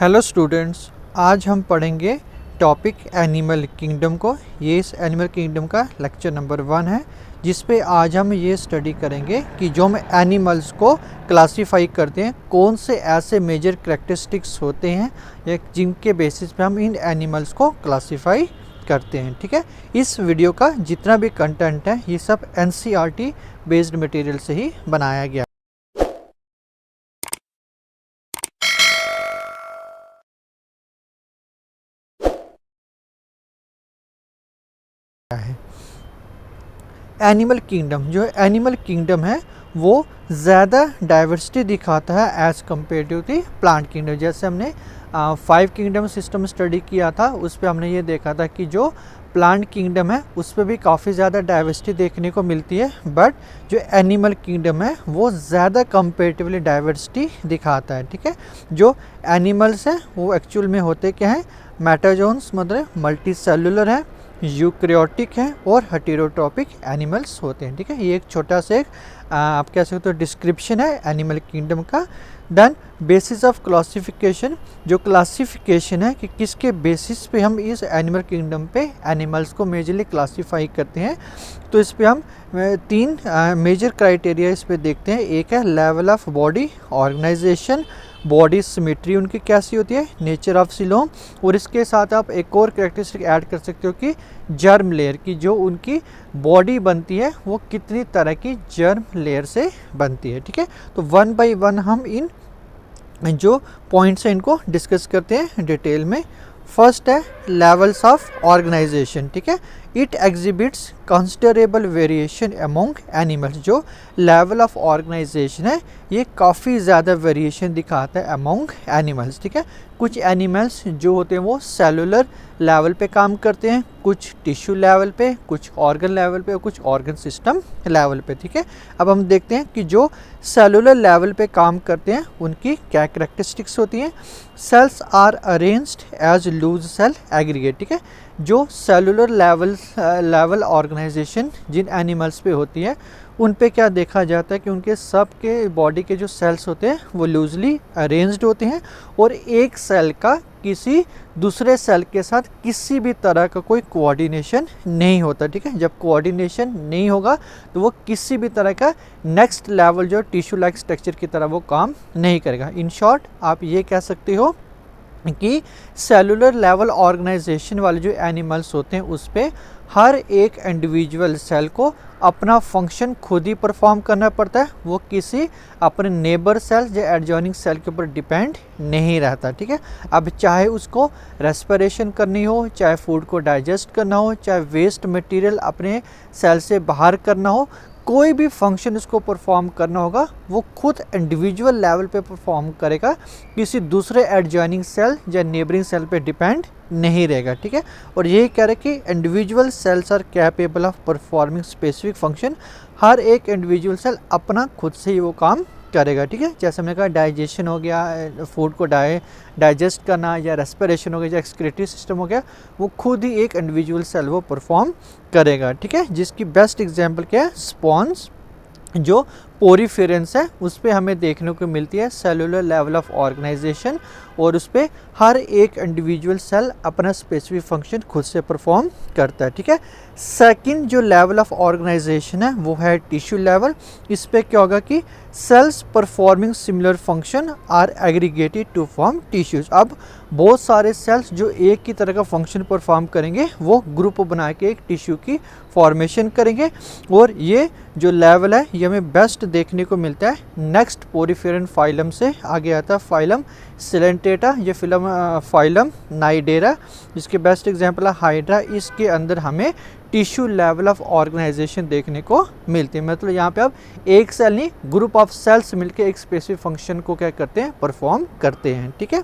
Hello students, आज हम पढ़ेंगे टॉपिक एनिमल किंगडम को। ये इस एनिमल किंगडम का लेक्चर नंबर 1 है, जिस पे आज हम ये स्टडी करेंगे कि जो हम एनिमल्स को क्लासीफाई करते हैं, कौन से ऐसे मेजर करैक्टरिस्टिक्स होते हैं या जिनके बेसिस पे हम इन एनिमल्स को क्लासीफाई करते हैं। ठीक है, इस वीडियो का जितना भी कंटेंट है ये सब NCERT बेस्ड मटेरियल से ही बनाया गया है। एनिमल किंगडम, जो एनिमल किंगडम है वो ज़्यादा डाइवर्सिटी दिखाता है as compare to the plant kingdom. जैसे हमने 5 किंगडम सिस्टम स्टडी किया था, उस पर हमने ये देखा था कि जो प्लांट किंगडम है उस पर भी काफ़ी ज़्यादा डाइवर्सिटी देखने को मिलती है, बट जो एनिमल किंगडम है वो ज़्यादा कंपेरेटिवली डाइवर्सिटी दिखाता है। ठीक है, जो एनिमल्स हैं वो एक्चुअल में होते क्या हैं, मेटाजोन्स मतलब मल्टी सेलुलर हैं, यूक्रियोटिक हैं और हेटेरोट्रॉपिक एनिमल्स होते हैं। ठीक है, ये एक छोटा सा एक आप कह सकते हो डिस्क्रिप्शन है एनिमल किंगडम का। देन बेसिस ऑफ क्लासिफिकेशन, जो क्लासिफिकेशन है कि किसके बेसिस पे हम इस एनिमल किंगडम पे एनिमल्स को मेजरली क्लासीफाई करते हैं, तो इस पे हम 3 मेजर क्राइटेरिया इस पे देखते हैं। एक है level of body organisation, body symmetry उनकी कैसी होती है, नेचर ऑफ सिलोम, और इसके साथ आप एक और कैरेक्टरिस्टिक ऐड कर सकते हो कि जर्म लेयर की जो उनकी बॉडी बनती है वो कितनी तरह की जर्म लेयर से बनती है। ठीक है, तो 1 बाय 1 हम इन जो पॉइंट्स हैं इनको डिस्कस करते हैं डिटेल में। फर्स्ट है लेवल्स ऑफ ऑर्गेनाइजेशन। ठीक है, it exhibits considerable variation among animals. जो लेवल ऑफ ऑर्गेनाइजेशन है ये काफ़ी ज़्यादा वेरिएशन दिखाता है अमोंग एनिमल्स। ठीक है, कुछ एनिमल्स जो होते हैं वो सेलुलर लेवल पे काम करते हैं, कुछ टिश्यू लेवल पे, कुछ ऑर्गन लेवल पे और कुछ ऑर्गन सिस्टम लेवल पे। ठीक है, अब हम देखते हैं कि जो सेलुलर लेवल पे काम करते हैं उनकी क्या कैरेक्टरिस्टिक्स होती हैं। Cells are arranged as loose cell aggregate. ठीक है, जो सेलुलर लेवल ऑर्गेनाइजेशन जिन एनिमल्स पे होती है उन पे क्या देखा जाता है कि उनके सब के बॉडी के जो सेल्स होते हैं वो लूजली अरेंज्ड होते हैं और एक सेल का किसी दूसरे सेल के साथ किसी भी तरह का कोई कोऑर्डिनेशन नहीं होता। ठीक है, जब कोऑर्डिनेशन नहीं होगा तो वो किसी भी तरह का नेक्स्ट लेवल जो टिश्यू लाइक स्ट्रक्चर की तरह वो काम नहीं करेगा। इन शॉर्ट आप ये कह सकते हो कि सेलुलर लेवल ऑर्गेनाइजेशन वाले जो एनिमल्स होते हैं उस पे हर एक इंडिविजुअल सेल को अपना फंक्शन खुद ही परफॉर्म करना पड़ता है, वो किसी अपने नेबर सेल या एडजॉइनिंग सेल के ऊपर डिपेंड नहीं रहता। ठीक है, अब चाहे उसको रेस्पिरेशन करनी हो, चाहे फूड को डाइजेस्ट करना हो, चाहे वेस्ट मटेरियल अपने सेल से बाहर करना हो, कोई भी फंक्शन इसको परफॉर्म करना होगा वो खुद इंडिविजुअल लेवल पे परफॉर्म करेगा, किसी दूसरे एडजॉइनिंग सेल या नेबरिंग सेल पे डिपेंड नहीं रहेगा। ठीक है, और यही कह रहे कि individual cells are capable of performing specific function. हर एक इंडिविजुअल सेल अपना खुद से ही वो काम करेगा। ठीक है, जैसे हमने कहा डाइजेशन हो गया, फूड को डाइजेस्ट करना, या रेस्पिरेशन हो गया, या एक्सक्रीटरी सिस्टम हो गया, वो खुद ही एक इंडिविजुअल सेल वो परफॉर्म करेगा। ठीक है, जिसकी बेस्ट एग्जांपल क्या है, स्पॉन्ज जो पोरीफेरेंस है उस पर हमें देखने को मिलती है सेलुलर लेवल ऑफ ऑर्गेनाइजेशन, और उस पर हर एक इंडिविजुअल सेल अपना स्पेसिफिक फंक्शन खुद से परफॉर्म करता है। ठीक है, सेकंड जो लेवल ऑफ ऑर्गेनाइजेशन है वो है टिश्यू लेवल। इस पे क्या होगा कि cells performing similar function are aggregated to form tissues. अब बहुत सारे सेल्स जो एक ही तरह का फंक्शन परफॉर्म करेंगे वो ग्रुप बना के एक टिश्यू की फॉर्मेशन करेंगे, और ये जो लेवल है ये हमें बेस्ट देखने को मिलता है नेक्स्ट पोरीफेरन फाइलम से आगे आता है फाइलम सिलेंटेटा, ये फाइलम नाइडेरा, जिसके बेस्ट एग्जांपल है हाइड्रा। इसके अंदर हमें टिश्यू लेवल ऑफ ऑर्गेनाइजेशन देखने को मिलती है। मतलब यहाँ पे अब एक सेल नहीं, ग्रुप ऑफ सेल्स मिलकर एक स्पेसिफिक फंक्शन को क्या करते हैं, परफॉर्म करते हैं। ठीक है,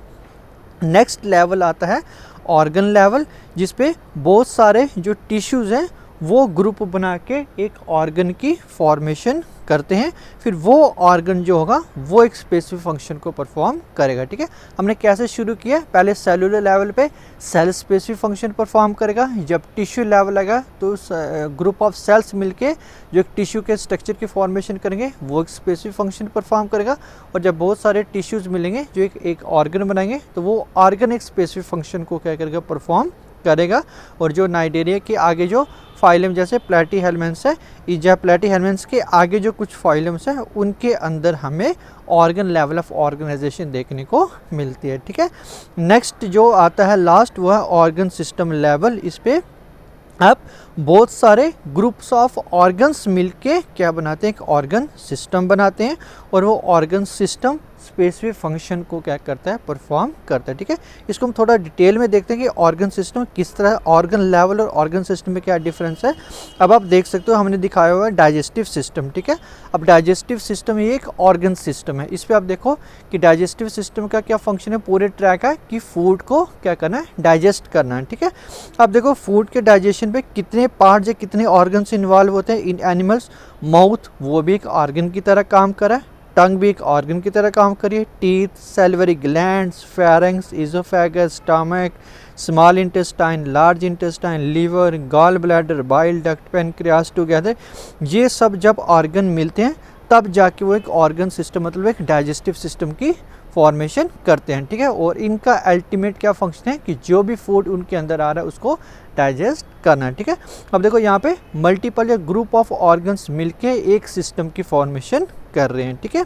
नेक्स्ट लेवल आता है ऑर्गन लेवल, जिसपे बहुत सारे जो टिश्यूज़ हैं वो ग्रुप बना के एक ऑर्गन की फॉर्मेशन करते हैं। फिर वो ऑर्गन जो होगा वो एक स्पेसिफिक फंक्शन को परफॉर्म करेगा। ठीक है, हमने कैसे शुरू किया, पहले सेलुलर लेवल पे सेल स्पेसिफिक फंक्शन परफॉर्म करेगा। जब टिश्यू लेवल आएगा तो ग्रुप ऑफ सेल्स मिलके जो एक टिश्यू के स्ट्रक्चर की फॉर्मेशन करेंगे वो एक स्पेसिफिक फंक्शन परफॉर्म करेगा। और जब बहुत सारे टिश्यूज मिलेंगे जो एक ऑर्गन बनाएंगे तो वो ऑर्गन एक स्पेसिफिक फंक्शन को क्या करेगा, परफॉर्म करेगा। और जो नाइडेरिया के आगे जो फाइलम जैसे प्लेटीहेल्मेंट्स है, इजा प्लेटीहेल्मेंट्स के आगे जो कुछ फाइलम्स हैं उनके अंदर हमें ऑर्गन लेवल ऑफ ऑर्गेनाइजेशन देखने को मिलती है। ठीक है, नेक्स्ट जो आता है लास्ट वो है ऑर्गन सिस्टम लेवल। इस पे अब बहुत सारे ग्रुप्स ऑफ ऑर्गन्स मिलके क्या बनाते हैं, एक ऑर्गन सिस्टम बनाते हैं। और वो ऑर्गन सिस्टम स्पेसिफिक फंक्शन को क्या करता है, परफॉर्म करता है। ठीक है, इसको हम थोड़ा डिटेल में देखते हैं कि ऑर्गन सिस्टम किस तरह, ऑर्गन लेवल और ऑर्गन सिस्टम में क्या डिफरेंस है। अब आप देख सकते हो हमने दिखाया हुआ है डाइजेस्टिव सिस्टम। ठीक है, अब डाइजेस्टिव सिस्टम ये एक ऑर्गन सिस्टम है। इस पर आप देखो कि डाइजेस्टिव सिस्टम का क्या फंक्शन है, पूरे ट्रैक है कि फूड को क्या करना है, डाइजेस्ट करना है। ठीक है, अब देखो फूड के डाइजेशन पे कितने पार्ट्स या कितने ऑर्गन्स इन्वॉल्व होते हैं इन एनिमल्स। माउथ वो भी एक ऑर्गन की तरह काम कर रहा है, टंग भी एक ऑर्गन की तरह काम करिए, teeth, salivary glands, pharynx, oesophagus, stomach, small intestine, large intestine, liver, gall bladder, bile duct, pancreas together, ये सब जब ऑर्गन मिलते हैं तब जाके वो एक ऑर्गन सिस्टम मतलब एक डाइजेस्टिव सिस्टम की फॉर्मेशन करते हैं। ठीक है, और इनका अल्टीमेट क्या फंक्शन है कि जो भी फूड उनके अंदर आ रहा है उसको डाइजेस्ट करना है। ठीक है, अब देखो यहाँ पे मल्टीपल या ग्रुप ऑफ ऑर्गन्स मिलके एक सिस्टम की फॉर्मेशन कर रहे हैं। ठीक है,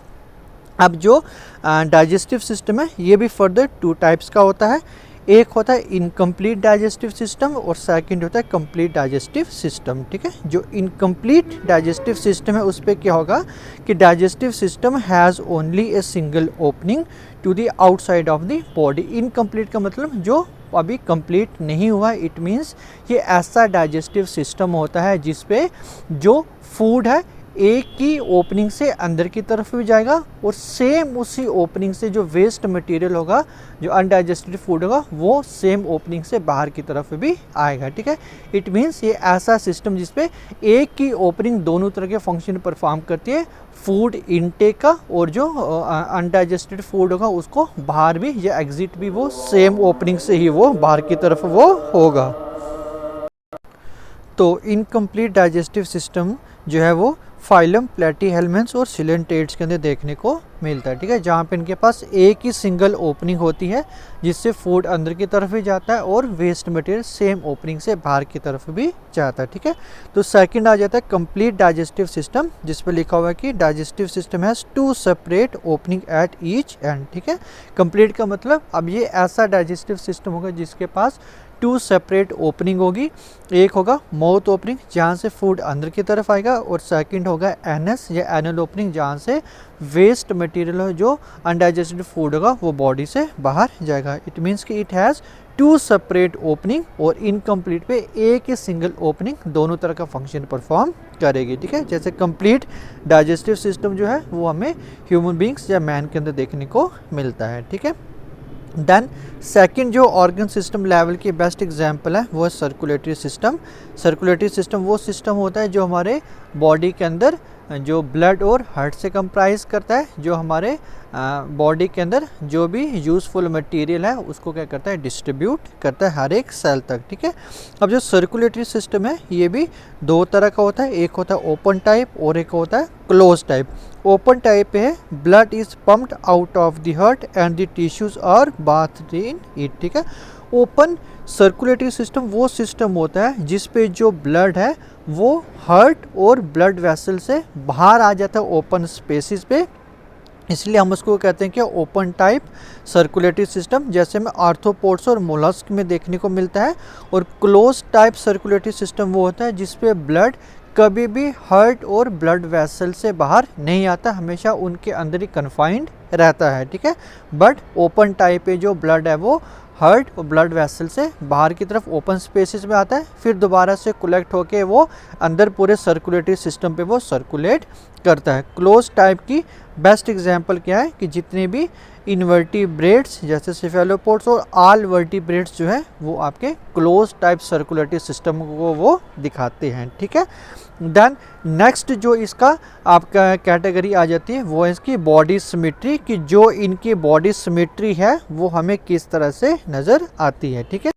अब जो डाइजेस्टिव सिस्टम है ये भी फर्दर 2 टाइप्स का होता है। एक होता है इनकम्प्लीट डाइजेस्टिव सिस्टम और सेकंड होता है कंप्लीट डाइजेस्टिव सिस्टम। ठीक है, जो इनकम्प्लीट डाइजेस्टिव सिस्टम है उस पर क्या होगा कि digestive system has only a single opening to the outside of the body. Incomplete का मतलब जो अभी कंप्लीट नहीं हुआ, इट मीन्स ये ऐसा डाइजेस्टिव सिस्टम होता है जिसपे जो फूड है एक की ओपनिंग से अंदर की तरफ भी जाएगा और सेम उसी ओपनिंग से जो वेस्ट मटेरियल होगा, जो अनडाइजेस्टेड फूड होगा, वो सेम ओपनिंग से बाहर की तरफ भी आएगा। ठीक है, इट मीन्स ये ऐसा सिस्टम जिसपे एक की ओपनिंग दोनों तरह के फंक्शन परफॉर्म करती है, फूड इनटेक का और जो अनडाइजेस्टेड फूड होगा उसको बाहर भी या एग्जिट भी वो सेम ओपनिंग से ही वो बाहर की तरफ वो होगा। तो इनकम्प्लीट डाइजेस्टिव सिस्टम जो है वो फाइलम, प्लेटीहेल्मेंट्स और सिलेंटेट्स के अंदर देखने को मिलता है। ठीक है, जहाँ पे इनके पास एक ही सिंगल ओपनिंग होती है जिससे फूड अंदर की तरफ भी जाता है और वेस्ट मटेरियल सेम ओपनिंग से बाहर की तरफ भी जाता है। ठीक है, तो सेकंड आ जाता है कंप्लीट डाइजेस्टिव सिस्टम, जिस पर लिखा हुआ है कि digestive system has 2 separate opening at each and. ठीक है, कंप्लीट का मतलब अब ये ऐसा डाइजेस्टिव सिस्टम होगा जिसके पास 2 सेपरेट ओपनिंग होगी। एक होगा माउथ ओपनिंग जहाँ से फूड अंदर की तरफ आएगा और सेकंड होगा एनस या एनल ओपनिंग जहाँ से वेस्ट मटेरियल जो अनडाइजेस्टेड फूड होगा वो बॉडी से बाहर जाएगा। इट मीन्स कि इट हैज़ 2 सेपरेट ओपनिंग और इनकम्प्लीट पे एक ही सिंगल ओपनिंग दोनों तरह का फंक्शन परफॉर्म करेगी। ठीक है, जैसे कंप्लीट डाइजेस्टिव सिस्टम जो है वो हमें ह्यूमन बींग्स या मैन के अंदर देखने को मिलता है। ठीक है, देन सेकंड जो ऑर्गन सिस्टम लेवल की बेस्ट एग्जांपल है वो है सर्कुलेटरी सिस्टम। सर्कुलेटरी सिस्टम वो सिस्टम होता है जो हमारे बॉडी के अंदर जो ब्लड और हार्ट से कंप्राइज करता है, जो हमारे बॉडी के अंदर जो भी यूज़फुल मटेरियल है उसको क्या करता है, डिस्ट्रीब्यूट करता है हर एक सेल तक। ठीक है, अब जो सर्कुलेटरी सिस्टम है ये भी 2 तरह का होता है, एक होता है ओपन टाइप और एक होता है क्लोज टाइप। ओपन टाइप है blood is pumped out of the heart and the tissues are bathed in it. ठीक है, ओपन सर्कुलेटरी सिस्टम वो सिस्टम होता है जिस पे जो ब्लड है वो हार्ट और ब्लड वेसल से बाहर आ जाता है ओपन स्पेसिस पे, इसलिए हम उसको कहते हैं कि ओपन टाइप सर्कुलेटरी सिस्टम, जैसे में आर्थ्रोपोड्स और मोलस्क में देखने को मिलता है। और क्लोज टाइप सर्कुलेटरी सिस्टम वो होता है जिसपे ब्लड कभी भी हार्ट और ब्लड वेसल से बाहर नहीं आता, हमेशा उनके अंदर ही कन्फाइंड रहता है। ठीक है, बट ओपन टाइप पे जो ब्लड है वो हार्ट और ब्लड वेसल से बाहर की तरफ ओपन स्पेसेस में आता है, फिर दोबारा से कलेक्ट होके वो अंदर पूरे सर्कुलेटरी सिस्टम पे वो सर्कुलेट करता है। क्लोज टाइप की बेस्ट एग्जांपल क्या है कि जितने भी इनवर्टिब्रेट्स जैसे सेफेलोपोड्स और ऑल वर्टिब्रेट्स जो है वो आपके क्लोज टाइप सर्कुलेटरी सिस्टम को वो दिखाते हैं, ठीक है। देन नेक्स्ट जो इसका आपका कैटेगरी आ जाती है वो है इसकी बॉडी सिमेट्री, कि जो इनकी बॉडी सिमेट्री है वो हमें किस तरह से नज़र आती है, ठीक है।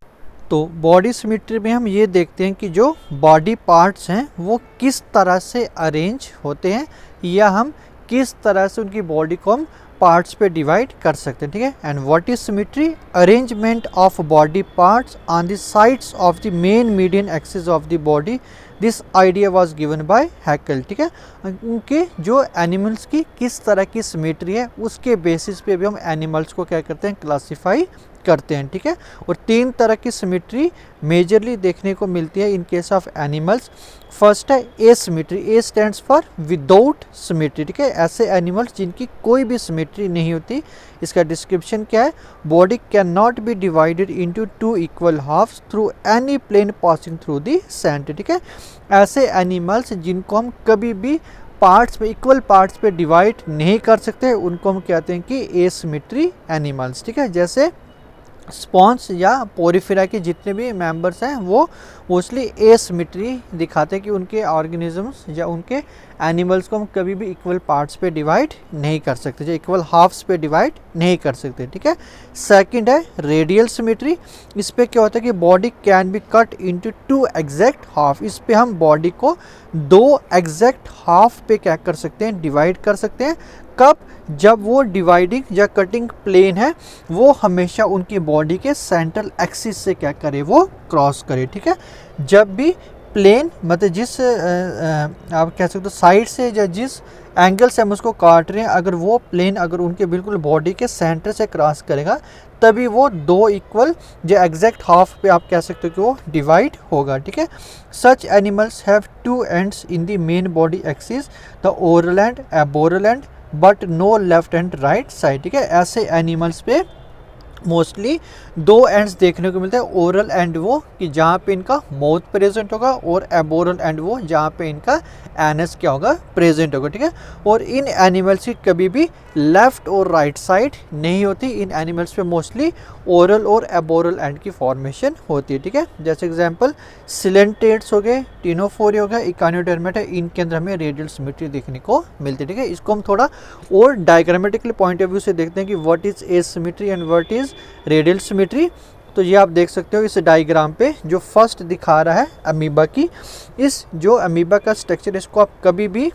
तो बॉडी सिमेट्री में हम ये देखते हैं कि जो बॉडी पार्ट्स हैं वो किस तरह से अरेंज होते हैं, या हम किस तरह से उनकी बॉडी को हम पार्ट्स पे डिवाइड कर सकते हैं, ठीक है। And what is symmetry? Arrangement of body parts on the sides of the mean median axis of the body. This idea was given by Hückel, ठीक है। उनके जो एनिमल्स की किस तरह की सिमेट्री है उसके बेसिस पे भी हम एनिमल्स को क्या करते हैं, क्लासीफाई करते हैं, ठीक है। और 3 तरह की सिमेट्री मेजरली देखने को मिलती है in case of animals. First है asymmetry, A stands for without symmetry, ठीक है। ऐसे एनिमल्स जिनकी कोई भी सिमेट्री नहीं होती। इसका डिस्क्रिप्शन क्या है? Body can not be divided into 2 equal halves through any plane passing through the centre, ठीक है। ऐसे एनिमल्स जिनको हम कभी भी पार्ट्स पे इक्वल पार्ट्स पे डिवाइड नहीं कर सकते उनको हम कहते हैं कि एसिमेट्री एनिमल्स, ठीक है। जैसे स्पॉन्स या पोरिफेरा के जितने भी मेंबर्स हैं वो मोस्टली एसिमेट्री दिखाते हैं कि उनके ऑर्गेनिजम्स या उनके एनिमल्स को हम कभी भी इक्वल पार्ट्स पे डिवाइड नहीं कर सकते, जो इक्वल हाफ्स पे डिवाइड नहीं कर सकते, ठीक है। सेकंड है रेडियल सिमेट्री। इस पे क्या होता है कि body can B cut into 2 exact half. इस पे हम बॉडी को 2 एग्जैक्ट हाफ पे क्या कर सकते हैं, डिवाइड कर सकते हैं। कब? जब वो डिवाइडिंग या कटिंग प्लेन है वो हमेशा उनकी बॉडी के सेंट्रल एक्सिस से क्या करे, वो क्रॉस करे, ठीक है। जब भी प्लेन मतलब जिस आप कह सकते हो साइड से या जिस एंगल से हम उसको काट रहे हैं, अगर वो प्लेन अगर उनके बिल्कुल बॉडी के सेंटर से क्रॉस करेगा तभी वो 2 इक्वल जो एग्जैक्ट हाफ पे आप कह सकते हो कि वो डिवाइड होगा, ठीक है। Such animals have 2 ends in the main body axis, the oral end aboral end, but no left end right side, ठीक है। ऐसे एनिमल्स पे मोस्टली 2 एंड्स देखने को मिलता है, ओरल एंड वो कि जहाँ पे इनका माउथ प्रेजेंट होगा, और एबोरल एंड वो जहाँ पे इनका एनस क्या होगा, प्रेजेंट होगा, ठीक है। और इन एनिमल्स की कभी भी लेफ्ट और राइट साइड नहीं होती। इन एनिमल्स पे मोस्टली ओरल और एबोरल एंड की फॉर्मेशन होती है, ठीक है। जैसे एग्जांपल सिलेंटेट्स हो गए, टिनोफोरिया हो गया, इकानियोडर्मेटा, इनके अंदर हमें रेडियल सिमेट्री देखने को मिलती है, ठीक है। इसको हम थोड़ा और डायग्रामेटिकली पॉइंट ऑफ व्यू से देखते हैं कि what is asymmetry and what is radial symmetry. तो ये आप देख सकते हो इस डायग्राम पे जो फर्स्ट दिखा रहा है अमीबा की, इस जो अमीबा का स्ट्रक्चर इसको आप कभी भी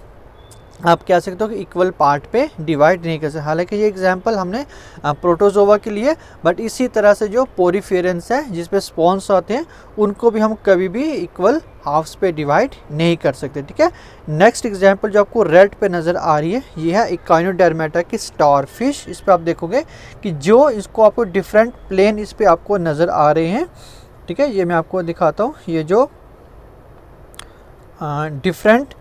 आप कह सकते हो कि इक्वल पार्ट पे डिवाइड नहीं कर सकते। हालांकि ये एग्जांपल हमने प्रोटोजोवा के लिए, बट इसी तरह से जो पोरिफेरेंस है जिसपे स्पॉन्स आते हैं उनको भी हम कभी भी इक्वल हाफ्स पे डिवाइड नहीं कर सकते, ठीक है। नेक्स्ट एग्जांपल जो आपको रेड पे नज़र आ रही है ये है इकाइनोडर्मेटा की स्टार फिश। इस पर आप देखोगे कि जो इसको आपको डिफरेंट प्लेन इस पर आपको नज़र आ रहे हैं, ठीक है। ये मैं आपको दिखाता हूँ, ये जो डिफरेंट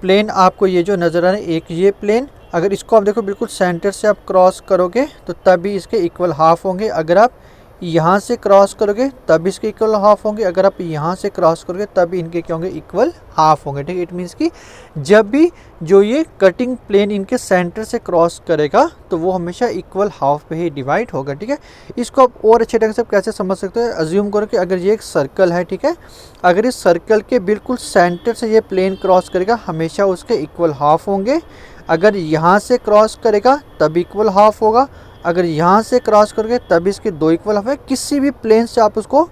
प्लेन आपको ये जो नज़र आ रहा है, एक ये प्लेन अगर इसको आप देखो बिल्कुल सेंटर से आप क्रॉस करोगे तो तभी इसके इक्वल हाफ होंगे। अगर आप यहाँ से क्रॉस करोगे तब इसके इक्वल हाफ होंगे, अगर आप यहाँ से क्रॉस करोगे तभी इनके क्या होंगे, इक्वल हाफ होंगे, ठीक है। इट मीन्स कि जब भी जो ये कटिंग प्लेन इनके सेंटर से क्रॉस करेगा तो वो हमेशा इक्वल हाफ पे ही डिवाइड होगा, ठीक है। इसको आप और अच्छे ढंग से कैसे समझ सकते हैं, अज्यूम करो कि अगर ये एक सर्कल है, ठीक है, अगर इस सर्कल के बिल्कुल सेंटर से ये प्लेन क्रॉस करेगा हमेशा उसके इक्वल हाफ होंगे। अगर यहाँ से क्रॉस करेगा तब इक्वल हाफ होगा, अगर यहाँ से क्रॉस करोगे तब इसके 2 इक्वल हाफ है। किसी भी प्लेन से आप उसको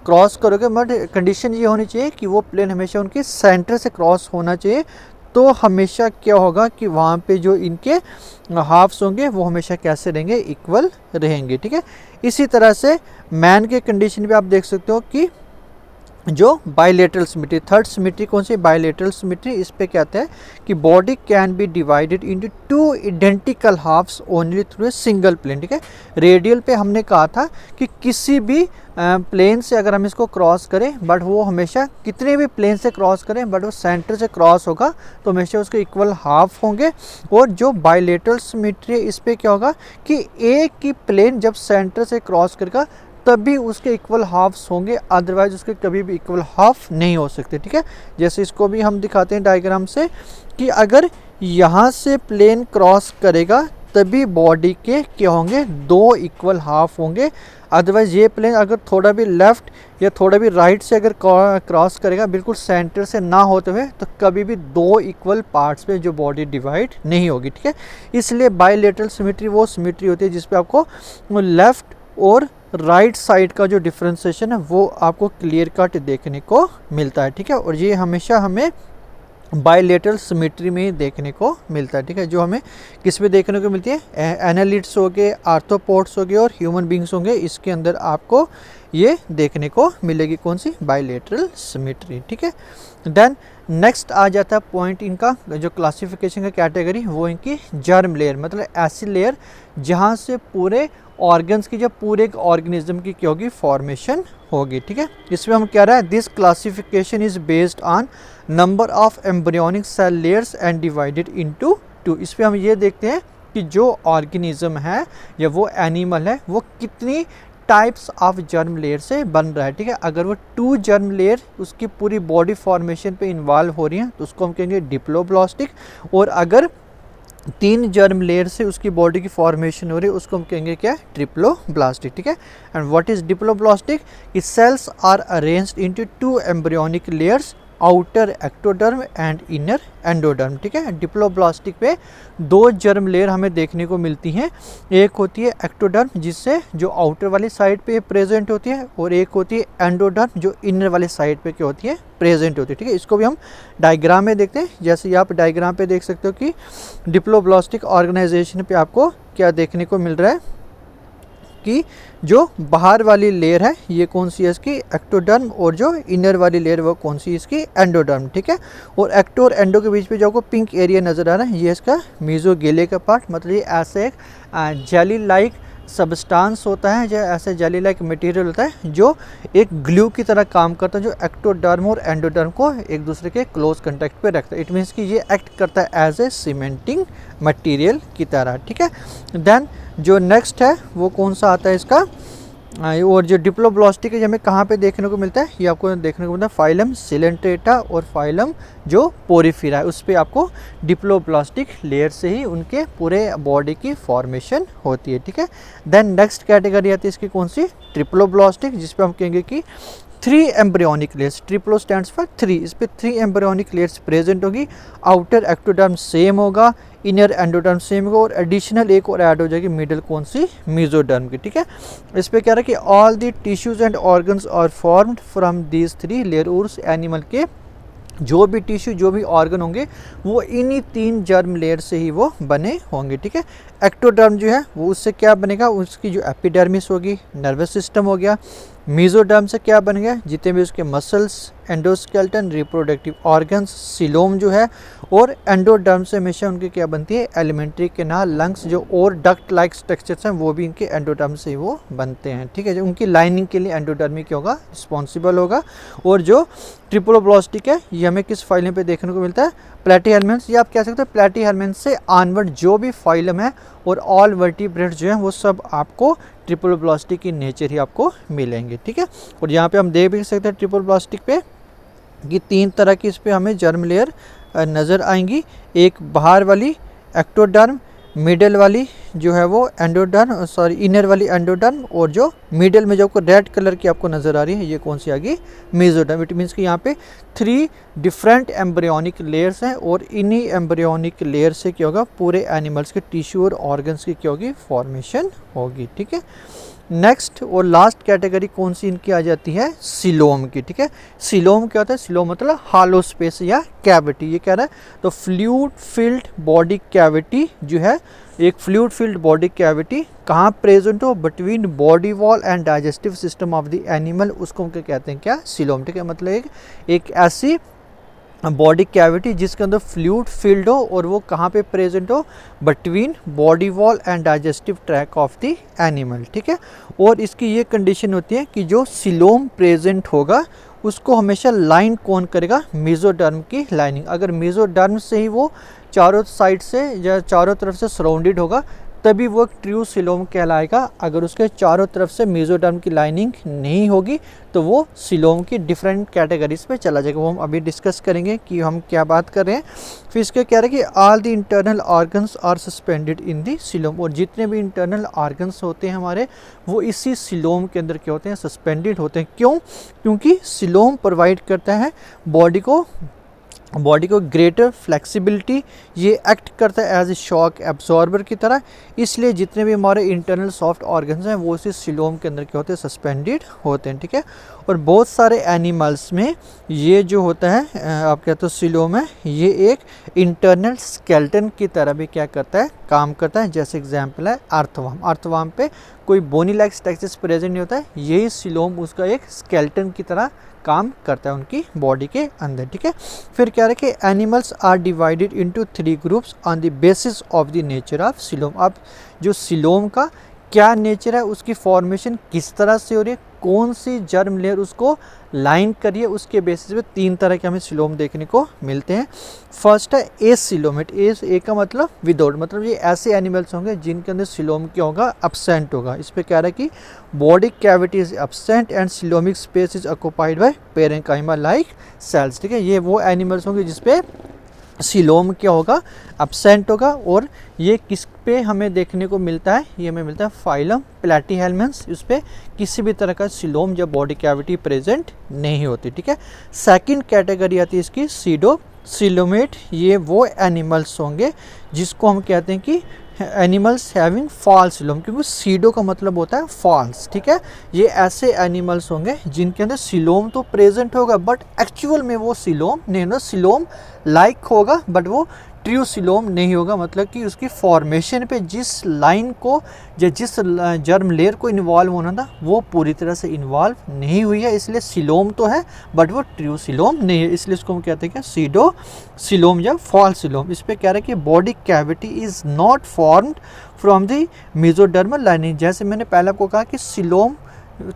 क्रॉस करोगे बट कंडीशन ये होनी चाहिए कि वो प्लेन हमेशा उनके सेंटर से क्रॉस होना चाहिए, तो हमेशा क्या होगा कि वहाँ पे जो इनके हाफ्स होंगे वो हमेशा कैसे रहेंगे, इक्वल रहेंगे, ठीक है। इसी तरह से मैन के कंडीशन पे आप देख सकते हो कि जो बायलेटरल सिमेट्री, थर्ड सिमेट्री कौन सी, बायलेटरल सिमेट्री। इस पे कहते हैं कि body can be divided into 2 identical halves only through a single plane, ठीक है। रेडियल पे हमने कहा था कि किसी भी प्लेन से अगर हम इसको क्रॉस करें बट वो हमेशा कितने भी प्लेन से क्रॉस करें बट वो सेंटर से क्रॉस होगा तो हमेशा उसके इक्वल हाफ होंगे। और जो बायलेटरल सिमेट्री इस पे क्या होगा कि एक ही प्लेन जब सेंटर से क्रॉस करेगा तभी उसके इक्वल हाफ्स होंगे, अदरवाइज उसके कभी भी इक्वल हाफ नहीं हो सकते, ठीक है। जैसे इसको भी हम दिखाते हैं डायग्राम से कि अगर यहाँ से प्लेन क्रॉस करेगा तभी बॉडी के क्या होंगे, दो इक्वल हाफ होंगे। अदरवाइज ये प्लेन अगर थोड़ा भी लेफ़्ट या थोड़ा भी राइट से अगर क्रॉस करेगा बिल्कुल सेंटर से ना होते हुए, तो कभी भी दो इक्वल पार्ट्स में जो बॉडी डिवाइड नहीं होगी, ठीक है। इसलिए बायलेटरल सिमेट्री वो सिमेट्री होती है जिसपे आपको लेफ़्ट और राइट साइड का जो डिफ्रेंसिएशन है वो आपको क्लियर कट देखने को मिलता है, ठीक है। और ये हमेशा हमें बायलेटरल सिमेट्री में ही देखने को मिलता है, ठीक है। जो हमें किस में देखने को मिलती है, एनालिट्स हो गए, आर्थ्रोपोड्स हो गए और ह्यूमन बींग्स होंगे, इसके अंदर आपको ये देखने को मिलेगी कौन सी, बायलेटरल सिमेट्री, ठीक है। देन नेक्स्ट आ जाता है पॉइंट इनका जो क्लासिफिकेशन का कैटेगरी, वो इनकी जर्म लेयर, मतलब ऐसी लेयर जहाँ से पूरे ऑर्गन्स की, जब पूरे एक ऑर्गेनिज्म की क्या होगी, फॉर्मेशन होगी, ठीक है। इसमें हम क्या रहा है, this classification is based on number of embryonic cell layers and divided into two. इस पर हम ये देखते हैं कि जो ऑर्गेनिज्म है या वो एनिमल है वो कितनी टाइप्स ऑफ जर्म लेयर से बन रहा है, ठीक है। अगर वो 2 जर्म लेयर उसकी पूरी बॉडी फॉर्मेशन पे इन्वॉल्व हो रही हैं तो उसको हम कहेंगे डिप्लोब्लास्टिक, और अगर 3 जर्म लेयर से उसकी बॉडी की फॉर्मेशन हो रही है उसको हम कहेंगे क्या, ट्रिप्लोब्लास्टिक, ठीक है। And what is diploblastic, it cells are arranged into 2 embryonic layers, outer ectoderm and inner endoderm, ठीक है। डिप्लोब्लास्टिक पे 2 जर्म लेयर हमें देखने को मिलती हैं, एक होती है एक्टोडर्म जिससे जो आउटर वाली साइड पे प्रेजेंट होती है, और एक होती है एंडोडर्म जो इनर वाली साइड पे क्या होती है, प्रेजेंट होती है, ठीक है। इसको भी हम डायग्राम में देखते हैं, जैसे ये आप डायग्राम पे देख सकते हो कि डिप्लोब्लास्टिक ऑर्गेनाइजेशन पे आपको क्या देखने को मिल रहा है कि जो बाहर वाली लेयर है ये कौन सी है, इसकी एक्टोडर्म, और जो इनर वाली लेयर वो कौन सी, इसकी एंडोडर्म, ठीक है। और एक्टो और एंडो के बीच में जो आपको पिंक एरिया नज़र आ रहा है ये इसका मीजोगेले का पार्ट, मतलब ये ऐसे एक जेली लाइक सब्सटेंस होता है, जो ऐसे जेली लाइक मटेरियल होता है जो एक ग्लू की तरह काम करता है, जो एक्टोडर्म और एंडोडर्म को एक दूसरे के क्लोज कांटेक्ट पे रखता है। इट मीन्स कि ये एक्ट करता है एज ए सीमेंटिंग मटेरियल की तरह, ठीक है। देन जो नेक्स्ट है वो कौन सा आता है इसका, और जो डिप्लोब्लास्टिक है हमें कहाँ पे देखने को मिलता है, ये आपको देखने को मिलता है फाइलम सिलेंट्रेटा और फाइलम जो पोरिफेरा है, उस पर आपको डिप्लोब्लास्टिक लेयर से ही उनके पूरे बॉडी की फॉर्मेशन होती है, ठीक है। देन नेक्स्ट कैटेगरी आती है इसकी कौन सी, ट्रिप्लोब्लास्टिक, जिस पे हम कहेंगे कि 3 एम्ब्रियोनिक लेयर्स, ट्रिप्लो स्टैंड्स फॉर 3, इस पर 3 एम्ब्रियोनिक लेयर्स प्रेजेंट होगी, आउटर एक्टोडर्म सेम होगा, इनर एंडोडर्म सेम होगा, और एडिशनल एक और ऐड हो जाएगी मिडल कौन सी, मेसोडर्म की, ठीक है। इस पे क्या रहा है कि all the tissues and organs are formed from these 3 layer, उस एनिमल के जो भी टिश्यू जो भी ऑर्गन होंगे वो इन्हीं 3 जर्म लेयर से ही वो बने होंगे, ठीक है। एक्टोडर्म जो है वो उससे क्या बनेगा, उसकी जो एपिडर्मिस होगी, नर्वस सिस्टम हो गया, मेसोडर्म से क्या बन गया, जितने भी उसके muscles, endoskeleton, reproductive organs, coelom जो है, और एंडोडर्म से हमेशा उनकी क्या बनती है, एलिमेंट्री कैनाल, लंग्स जो और डक्ट लाइक स्ट्रक्चर्स हैं वो भी इनके एंडोडर्म से वो बनते हैं, ठीक है। जो उनकी लाइनिंग के लिए एंडोडर्मी क्या होगा, रिस्पॉन्सिबल होगा। और जो ट्रिप्लोब्लास्टिक है ये हमें किस फाइलम पे देखने को मिलता है, प्लेटीहेल्मिन्थ्स, या आप कह सकते हो प्लेटीहेल्मिन्थ्स से ऑनवर्ड जो भी फाइलम है और ऑल वर्टिब्रेट्स जो हैं वो सब आपको ट्रिप्लोब्लास्टिक की नेचर ही आपको मिलेंगे, ठीक है। और यहाँ पे हम देख भी सकते हैं ट्रिप्लोब्लास्टिक पे कि 3 तरह की इस पे हमें जर्म लेयर नज़र आएंगी, एक बाहर वाली एक्टोडर्म, मिडल वाली जो है वो एंडोडर्म, सॉरी इनर वाली एंडोडर्म, और जो मिडल में जो आपको रेड कलर की आपको नज़र आ रही है ये कौन सी आ गई, मेसोडर्म। इट मीन्स कि यहाँ पे 3 डिफरेंट एम्ब्रियोनिक लेयर्स हैं, और इन्हीं एम्ब्रियोनिक लेयर से क्या होगा, पूरे एनिमल्स के टिश्यू और ऑर्गन्स की क्या होगी, फॉर्मेशन होगी, ठीक है। नेक्स्ट और लास्ट कैटेगरी कौन सी इनकी आ जाती है, सिलोम की, ठीक है। सिलोम क्या होता है, सिलोम मतलब हालो स्पेस या कैविटी, ये क्या रहा है, तो फ्लूइड फिल्ड बॉडी कैविटी जो है, एक फ्लूइड फिल्ड बॉडी कैविटी कहाँ प्रेजेंट हो, between body wall and digestive system of the animal, उसको हम क्या कहते हैं, क्या, सिलोम, ठीक है। मतलब एक ऐसी बॉडी कैविटी जिसके अंदर फ्लूइड फिल्ड हो और वो कहाँ पे प्रेजेंट हो, between body wall and digestive track of the animal, ठीक है। और इसकी ये कंडीशन होती है कि जो सिलोम प्रेजेंट होगा उसको हमेशा लाइन कौन करेगा, मेसोडर्म की लाइनिंग। अगर मेसोडर्म से ही वो चारों साइड से या चारों तरफ से सराउंडेड होगा तभी वो ट्रू सिलोम कहलाएगा। अगर उसके चारों तरफ से मेसोडर्म की लाइनिंग नहीं होगी तो वो सिलोम की डिफरेंट कैटेगरीज पे चला जाएगा। वो हम अभी डिस्कस करेंगे कि हम क्या बात कर रहे हैं। फिर इसके कह रहे हैं कि all the internal organs are suspended in the coelom, और जितने भी इंटरनल ऑर्गन्स होते हैं हमारे वो इसी सिलोम के अंदर क्या होते हैं, सस्पेंडेड होते हैं। क्यों? क्योंकि सिलोम प्रोवाइड करता है बॉडी को ग्रेटर फ्लेक्सिबिलिटी, ये एक्ट करता है एज ए शॉक एब्जॉर्बर की तरह। इसलिए जितने भी हमारे इंटरनल सॉफ्ट ऑर्गन्स हैं वो इसी सिलोम के अंदर क्या होते हैं, सस्पेंडेड होते हैं, ठीक है। और बहुत सारे एनिमल्स में ये जो होता है आप कहते हो सिलोम है, ये एक इंटरनल स्केलेटन की तरह भी क्या करता है, काम करता है। जैसे एग्जांपल है अर्थवर्म पे कोई बोनी लाइक स्ट्रक्चर्स प्रेजेंट नहीं होता है, यही सिलोम उसका एक स्केलेटन की तरह काम करता है उनकी बॉडी के अंदर, ठीक है। फिर क्या है कि animals are divided into 3 groups on the basis of the nature of coelom. अब जो सिलोम का क्या नेचर है, उसकी फॉर्मेशन किस तरह से हो रही है, कौन सी जर्म लेयर उसको लाइन करिए, उसके बेसिस पे 3 तरह के हमें सिलोम देखने को मिलते हैं। फर्स्ट है एसिलोमेट। ए का मतलब विदाउट, मतलब ये ऐसे एनिमल्स होंगे जिनके अंदर सिलोम क्या होगा, एब्सेंट होगा। इस पे कह रहा है कि body cavity is absent and coelomic space is occupied by parenchyma like cells, ठीक है। ये वो एनिमल्स होंगे जिसपे सिलोम क्या होगा, एब्सेंट होगा। और ये किस पे हमें देखने को मिलता है, ये हमें मिलता है फाइलम प्लैटीहेल्मिन्थस। इस पे किसी भी तरह का सिलोम या बॉडी कैविटी प्रेजेंट नहीं होती, ठीक है। सेकंड कैटेगरी आती है इसकी सीडो सिलोमेट। ये वो एनिमल्स होंगे जिसको हम कहते हैं कि एनिमल्स हैविंग फॉल्स सिलोम, क्योंकि सीडो का मतलब होता है फॉल्स, ठीक है। ये ऐसे एनिमल्स होंगे जिनके अंदर सिलोम तो प्रेजेंट होगा बट एक्चुअल में वो सिलोम नहीं होगा, सिलोम लाइक होगा बट वो ट्रू सिलोम नहीं होगा। मतलब कि उसकी फॉर्मेशन पे जिस लाइन को या जिस जर्म लेयर को इन्वॉल्व होना था वो पूरी तरह से इन्वॉल्व नहीं हुई है, इसलिए सिलोम तो है बट वो ट्रू सिलोम नहीं है। इसलिए इसको हम कहते हैं कि सीडो सिलोम या फॉल्स सिलोम। इस पर कह रहा है कि body cavity is not formed from the mesodermal lining. जैसे मैंने पहले आपको कहा कि सिलोम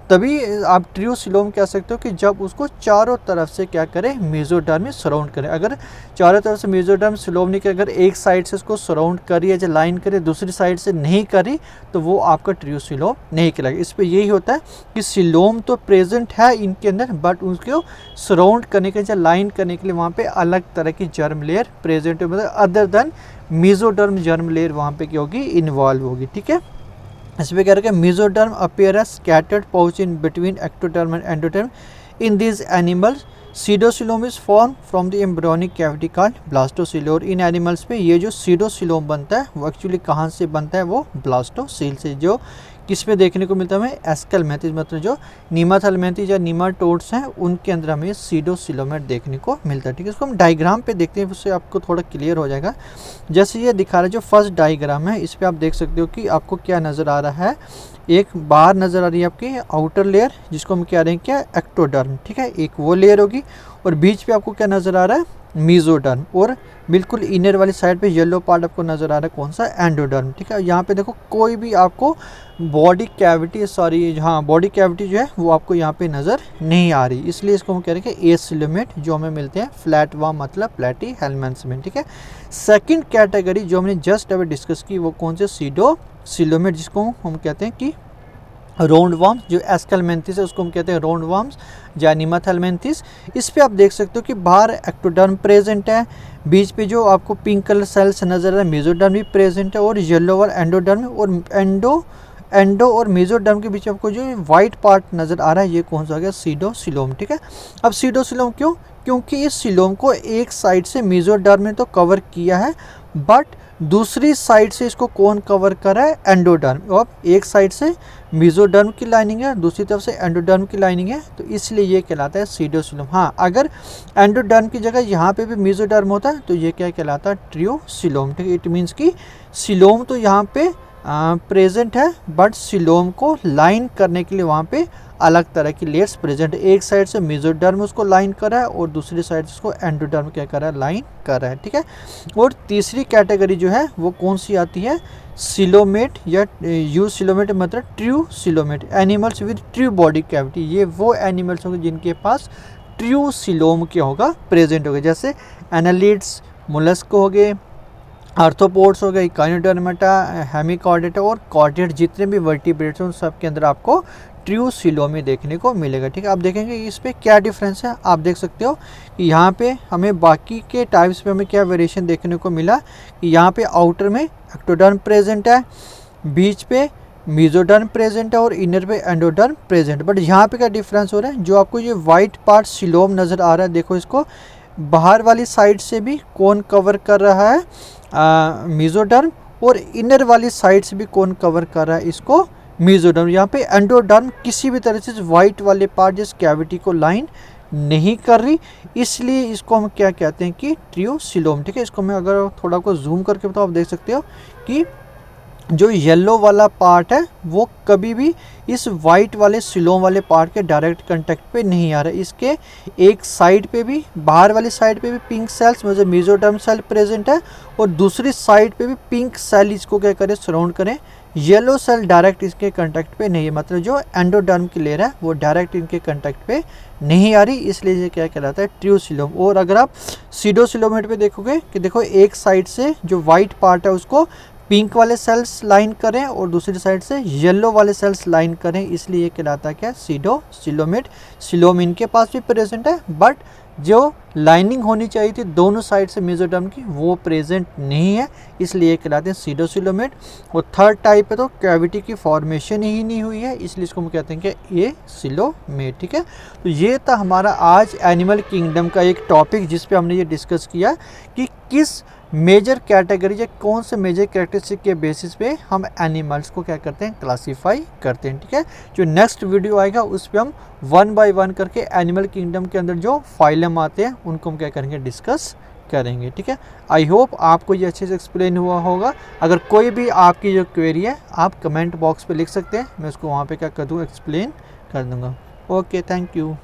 तभी आप ट्रू सिलोम कह सकते हो कि जब उसको चारों तरफ से क्या करे, मेसोडर्म सराउंड करे। अगर चारों तरफ से मेसोडर्म सिलोम नहीं करे, अगर एक साइड से उसको सराउंड करी या लाइन करे, दूसरी साइड से नहीं करी, तो वो आपका ट्रू सिलोम नहीं कहलाएगा। इस पर यही होता है कि सिलोम तो प्रेजेंट है इनके अंदर बट उसको सराउंड करने के लिए, लाइन करने के लिए वहाँ पे अलग तरह की जर्म लेयर प्रेजेंट है, मतलब other than mesoderm germ layer वहाँ पे क्या होगी, इन्वॉल्व होगी, ठीक है। इसमें कह रहे हैं mesoderm appear as scattered pouch in between ectoderm and endoderm in this animals. Pseudocoelom is form from the embryonic cavity called blastocoel. और इन एनिमल्स में ये जो सीडोसिलोम बनता है वो एक्चुअली कहाँ से बनता है, वो ब्लास्टोसील से, जो किस में देखने को मिलता है हमें, एस्केलमेंथिस, मतलब जो नीमाथलमेंथिस या नीमाटोड्स हैं उनके अंदर हमें सीडोसिलोमेट देखने को मिलता है, ठीक है। इसको हम डायग्राम पे देखते हैं, उससे आपको थोड़ा क्लियर हो जाएगा। जैसे ये दिखा रहा है जो फर्स्ट डायग्राम है, इस पर आप देख सकते हो कि आपको क्या नज़र आ रहा है, एक बार नज़र आ रही है आपकी आउटर लेयर जिसको हम कह रहे हैं क्या, एक्टोडर्म, ठीक है। एक वो लेयर होगी और बीच पे आपको क्या नज़र आ रहा है, मेसोडर्म। और बिल्कुल इनर वाली साइड पे येलो पार्ट आपको नज़र आ रहा है कौन सा, एंडोडर्म, ठीक है। यहाँ पे देखो कोई भी आपको बॉडी कैविटी बॉडी कैविटी जो है वो आपको यहाँ पे नज़र नहीं आ रही, इसलिए इसको हम कह रहे हैं कि एसिलोमेट जो हमें मिलते हैं फ्लैट वर्म मतलब प्लैटीहेल्मिन्थस में, ठीक है। सेकंड कैटेगरी जो हमने जस्ट अभी डिस्कस की वो कौन से, सीडो सिलोमेट, जिसको हम कहते हैं कि राउंड वर्म्स, जो एस्केलमेंथिस है उसको हम कहते हैं राउंड वर्म्स या नीमाथलमेंथिस। इस पे आप देख सकते हो कि बाहर एक्टोडर्म प्रेजेंट है, बीच पे जो आपको पिंक कलर सेल्स नजर आ रहा है मेसोडर्म भी प्रेजेंट है, और येलो और एंडोडर्म, और एंडो और मेसोडर्म के बीच आपको जो वाइट पार्ट नज़र आ रहा है ये कौन सा आ गया, सीडोसिलोम, ठीक है। अब सीडोसिलोम क्यों, क्योंकि इस सिलोम को एक साइड से मेसोडर्म ने तो कवर किया है बट दूसरी साइड से इसको कौन कवर कर रहा है, एंडोडर्म। अब एक साइड से मेसोडर्म की लाइनिंग है, दूसरी तरफ से एंडोडर्म की लाइनिंग है, तो इसलिए ये कहलाता है सीडोसिलोम। हाँ, अगर एंडोडर्म की जगह यहाँ पे भी मेसोडर्म होता है तो ये क्या कहलाता है, ट्रियोसिलोम, ठीक है। इट मीन्स कि सिलोम तो यहाँ पे प्रेजेंट है बट सिलोम को लाइन करने के लिए वहाँ पे अलग तरह की लेयर्स प्रेजेंट है। एक साइड से मेसोडर्म उसको लाइन कर रहा है और दूसरी साइड से उसको एंडोडर्म क्या कर रहा है, लाइन कर रहा है, ठीक है। और तीसरी कैटेगरी जो है वो कौन सी आती है, सिलोमेट या यू सिलोमेट मतलब true coelomate, animals with true body cavity. ये वो एनिमल्स होंगे जिनके पास ट्रू सिलोम क्या होगा, प्रेजेंट होगा। जैसे एनालिड्स, मोलस्क हो गए, आर्थ्रोपोड्स हो गए, इकाइनोडर्मेटा, हेमिकॉर्डेटा और कॉर्डेट, जितने भी वर्टिब्रेट्स हैं उन सब के अंदर आपको ट्रू सिलोमी देखने को मिलेगा। ठीक है, आप देखेंगे इस पे क्या डिफरेंस है। आप देख सकते हो कि यहाँ पे हमें बाकी के टाइप्स पे हमें क्या वेरिएशन देखने को मिला कि यहाँ पे आउटर में एक्टोडर्म प्रेजेंट है, बीच पे मीजोडर्म प्रेजेंट है और इनर पे एंडोडर्म प्रेजेंट। बट यहाँ पे क्या डिफरेंस हो रहा है, जो आपको ये वाइट पार्ट सिलोम नज़र आ रहा है, देखो इसको बाहर वाली साइड से भी कौन कवर कर रहा है, मीजोडर्म, और इनर वाली साइड से भी कौन कवर कर रहा है इसको, मीजोडर्म। यहाँ पे एंडोडर्म किसी भी तरह से वाइट वाले पार्ट जिस कैविटी को लाइन नहीं कर रही, इसलिए इसको हम क्या कहते हैं कि ट्रू सिलोम। ठीक है, इसको मैं अगर थोड़ा को जूम करके बताऊँ, आप देख सकते हो कि जो येलो वाला पार्ट है वो कभी भी इस वाइट वाले सिलोम वाले पार्ट के डायरेक्ट कांटेक्ट पे नहीं आ रहा है। इसके एक साइड पे भी, बाहर वाली साइड पे भी पिंक सेल्स मतलब मीजोडर्म सेल प्रेजेंट है, और दूसरी साइड पे भी पिंक सेल इसको क्या करें, सराउंड करें। येलो सेल डायरेक्ट इसके कांटेक्ट पे नहीं है, मतलब जो एंडोडर्म की लेयर है वो डायरेक्ट इनके कांटेक्ट पे नहीं आ रही, इसलिए ये क्या कहलाता है, ट्रू सिलोम। और अगर आप सीडोसिलोमेट पे देखोगे कि देखो एक साइड से जो वाइट पार्ट है उसको पिंक वाले सेल्स लाइन करें और दूसरी साइड से येलो वाले सेल्स लाइन करें, इसलिए ये कहलाता है क्या, सीडोसिलोमेट। सिलोम इनके पास भी प्रेजेंट है, बट जो लाइनिंग होनी चाहिए थी दोनों साइड से मेसोडर्म की वो प्रेजेंट नहीं है, इसलिए ये कहलाते हैं सीडोसिलोमेट। और थर्ड टाइप है तो कैविटी की फॉर्मेशन ही नहीं हुई है, इसलिए इसको हम कहते हैं कि ये सिलोमेट। ठीक है, तो ये था हमारा आज एनिमल किंगडम का एक टॉपिक जिस पे हमने ये डिस्कस किया कि किस मेजर कैटेगरी या कौन से मेजर कैरेक्टरिस्टिक के बेसिस पे हम एनिमल्स को क्या करते हैं, क्लासीफाई करते हैं। ठीक है, जो नेक्स्ट वीडियो आएगा उस पर हम 1 बाय 1 करके एनिमल किंगडम के अंदर जो फाइलम आते हैं उनको हम क्या करेंगे, डिस्कस करेंगे। ठीक है, आई होप आपको ये अच्छे से एक्सप्लेन हुआ होगा। अगर कोई भी आपकी जो क्वेरी है आप कमेंट बॉक्स पे लिख सकते हैं, मैं उसको वहाँ पे क्या कर दूँ, एक्सप्लेन कर दूँगा। Okay, thank you.